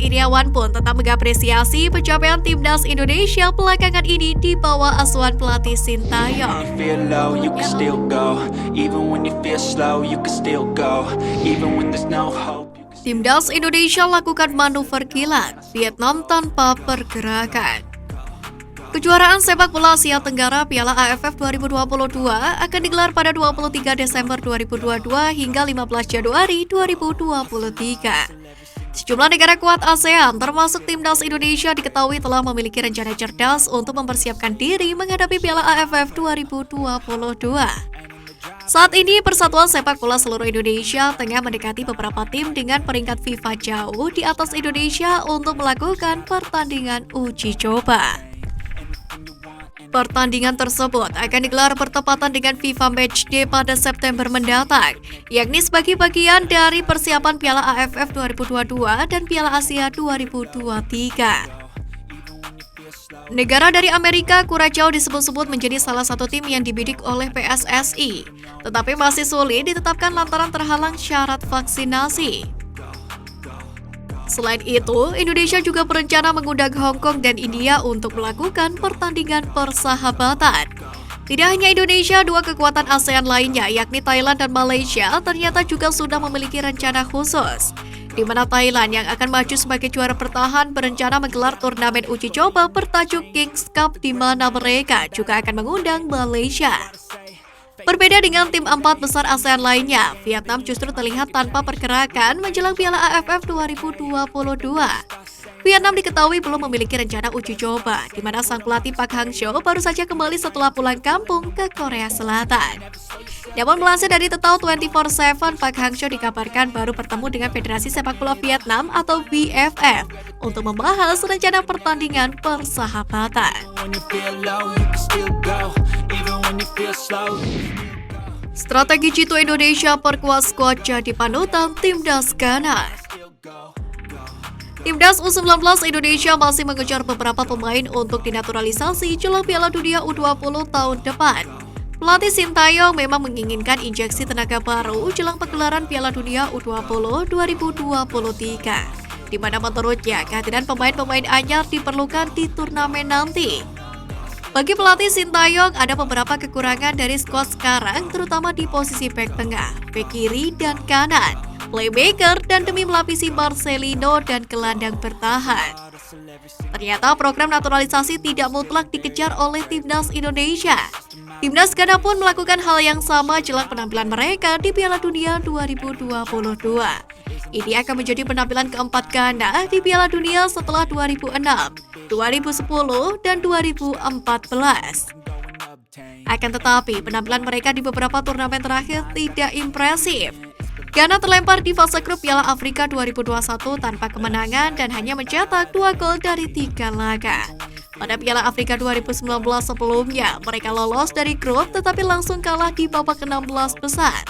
Muhammad Iriawan pun tetap mengapresiasi pencapaian timnas Indonesia belakangan ini di bawah asuhan pelatih Sintayong. Timnas Indonesia lakukan manuver kilat Vietnam tanpa pergerakan. Kejuaraan sepak bola Asia Tenggara Piala AFF 2022 akan digelar pada 23 Desember 2022 hingga 15 Januari 2023. Sejumlah negara kuat ASEAN termasuk timnas Indonesia diketahui telah memiliki rencana cerdas untuk mempersiapkan diri menghadapi Piala AFF 2022. Saat ini Persatuan Sepak Bola Seluruh Indonesia tengah mendekati beberapa tim dengan peringkat FIFA jauh di atas Indonesia untuk melakukan pertandingan uji coba. Pertandingan tersebut akan digelar bertepatan dengan FIFA Matchday pada September mendatang, yakni sebagai bagian dari persiapan Piala AFF 2022 dan Piala Asia 2023. Negara dari Amerika Kuraçao disebut-sebut menjadi salah satu tim yang dibidik oleh PSSI, tetapi masih sulit ditetapkan lantaran terhalang syarat vaksinasi. Selain itu, Indonesia juga berencana mengundang Hong Kong dan India untuk melakukan pertandingan persahabatan. Tidak hanya Indonesia, dua kekuatan ASEAN lainnya, yakni Thailand dan Malaysia, ternyata juga sudah memiliki rencana khusus, di mana Thailand yang akan maju sebagai juara bertahan berencana menggelar turnamen uji coba bertajuk Kings Cup di mana mereka juga akan mengundang Malaysia. Berbeda dengan tim 4 besar ASEAN lainnya, Vietnam justru terlihat tanpa pergerakan menjelang Piala AFF 2022. Vietnam diketahui belum memiliki rencana uji coba, di mana sang pelatih Park Hang-seo baru saja kembali setelah pulang kampung ke Korea Selatan. Namun melansir dari Tetao 24/7, Park Hang-seo dikabarkan baru bertemu dengan Federasi Sepak Bola Vietnam atau VFF untuk membahas rencana pertandingan persahabatan. Strategi Jitu Indonesia perkuat skuad jadi panutan Timnas Ghana. Timnas U19 Indonesia masih mengejar beberapa pemain untuk dinaturalisasi jelang Piala Dunia U20 tahun depan. Pelatih Sintayong memang menginginkan injeksi tenaga baru jelang pegelaran Piala Dunia U20 2023, di mana menurutnya kehadiran pemain-pemain anyar diperlukan di turnamen nanti. Bagi pelatih Sintayong, ada beberapa kekurangan dari skuad sekarang, terutama di posisi bek tengah, bek kiri, dan kanan, playmaker, dan demi melapisi Marcelino dan gelandang bertahan. Ternyata program naturalisasi tidak mutlak dikejar oleh Timnas Indonesia. Timnas Ghana pun melakukan hal yang sama jelang penampilan mereka di Piala Dunia 2022. Ini akan menjadi penampilan keempat Ghana di Piala Dunia setelah 2006, 2010, dan 2014. Akan tetapi, penampilan mereka di beberapa turnamen terakhir tidak impresif. Ghana terlempar di fase grup Piala Afrika 2021 tanpa kemenangan dan hanya mencetak 2 gol dari 3 laga. Pada Piala Afrika 2019 sebelumnya, mereka lolos dari grup tetapi langsung kalah di babak 16 besar.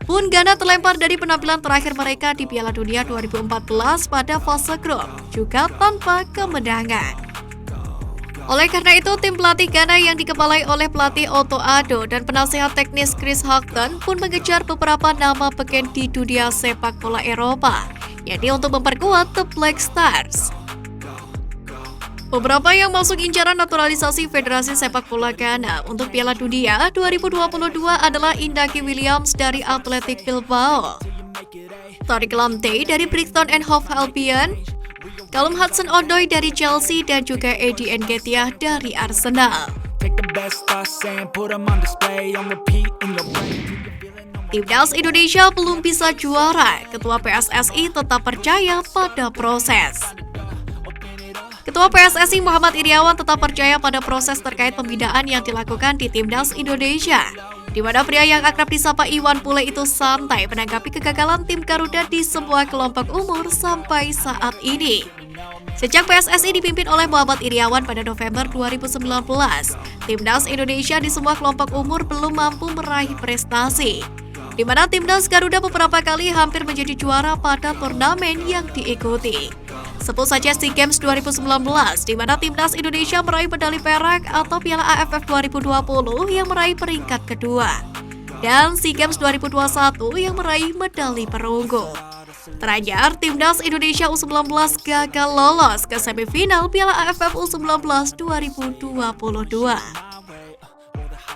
Pun Ghana terlempar dari penampilan terakhir mereka di Piala Dunia 2014 pada fase grup, juga tanpa kemenangan. Oleh karena itu, tim pelatih Ghana yang dikepalai oleh pelatih Otto Addo dan penasihat teknis Chris Hughton pun mengejar beberapa nama beken di dunia sepak bola Eropa, yakni untuk memperkuat The Black Stars. Beberapa yang masuk incaran naturalisasi Federasi Sepak Bola Ghana untuk Piala Dunia 2022 adalah Inaki Williams dari Athletic Bilbao, Tariq Lamptey dari Brighton and Hove Albion, Callum Hudson-Odoi dari Chelsea, dan juga Eddie Nketiah dari Arsenal. Timnas Indonesia belum bisa juara, Ketua PSSI tetap percaya pada proses. Ketua PSSI Muhammad Iriawan tetap percaya pada proses terkait pembinaan yang dilakukan di Timnas Indonesia, di mana pria yang akrab disapa Iwan Bule itu santai menanggapi kegagalan tim Garuda di semua kelompok umur sampai saat ini. Sejak PSSI dipimpin oleh Muhammad Iriawan pada November 2019, Timnas Indonesia di semua kelompok umur belum mampu meraih prestasi, di mana Timnas Garuda beberapa kali hampir menjadi juara pada turnamen yang diikuti. Sebut saja SEA Games 2019, di mana Timnas Indonesia meraih medali perak, atau Piala AFF 2020 yang meraih peringkat kedua, dan SEA Games 2021 yang meraih medali perunggu. Teranyar, Timnas Indonesia U19 gagal lolos ke semifinal Piala AFF U19 2022.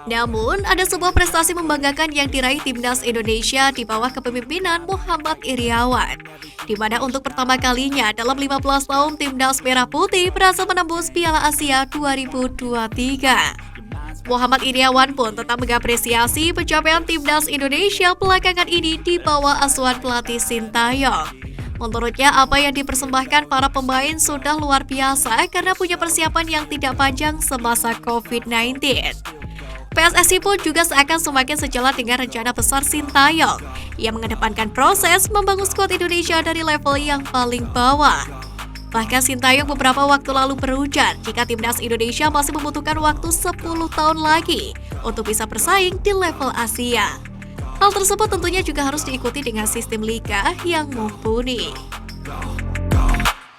Namun, ada sebuah prestasi membanggakan yang diraih Timnas Indonesia di bawah kepemimpinan Muhammad Iryawan, di mana untuk pertama kalinya dalam 15 tahun Timnas Merah Putih berhasil menembus Piala Asia 2023. Muhammad Iryawan pun tetap mengapresiasi pencapaian Timnas Indonesia belakangan ini di bawah asuhan pelatih Sintayong. Menurutnya, apa yang dipersembahkan para pemain sudah luar biasa karena punya persiapan yang tidak panjang semasa COVID-19. PSSI pun juga seakan semakin sejalan dengan rencana besar Sintayong yang mengedepankan proses membangun skuad Indonesia dari level yang paling bawah. Bahkan Sintayong beberapa waktu lalu berujar jika Timnas Indonesia masih membutuhkan waktu 10 tahun lagi untuk bisa bersaing di level Asia. Hal tersebut tentunya juga harus diikuti dengan sistem liga yang mumpuni.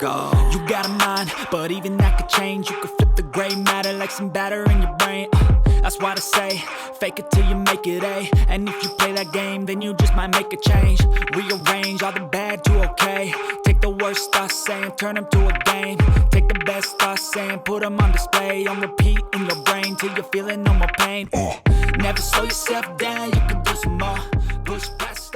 You got a mind, but even that could change. You could flip the gray matter like some batter in your brain. That's why I say, fake it till you make it A. And if you play that game, then you just might make a change. Rearrange all the bad to okay. Take the worst thoughts saying, turn them to a game. Take the best thoughts saying, put them on display. On repeat in your brain till you're feeling no more pain. Never slow yourself down, you can do some more. Push past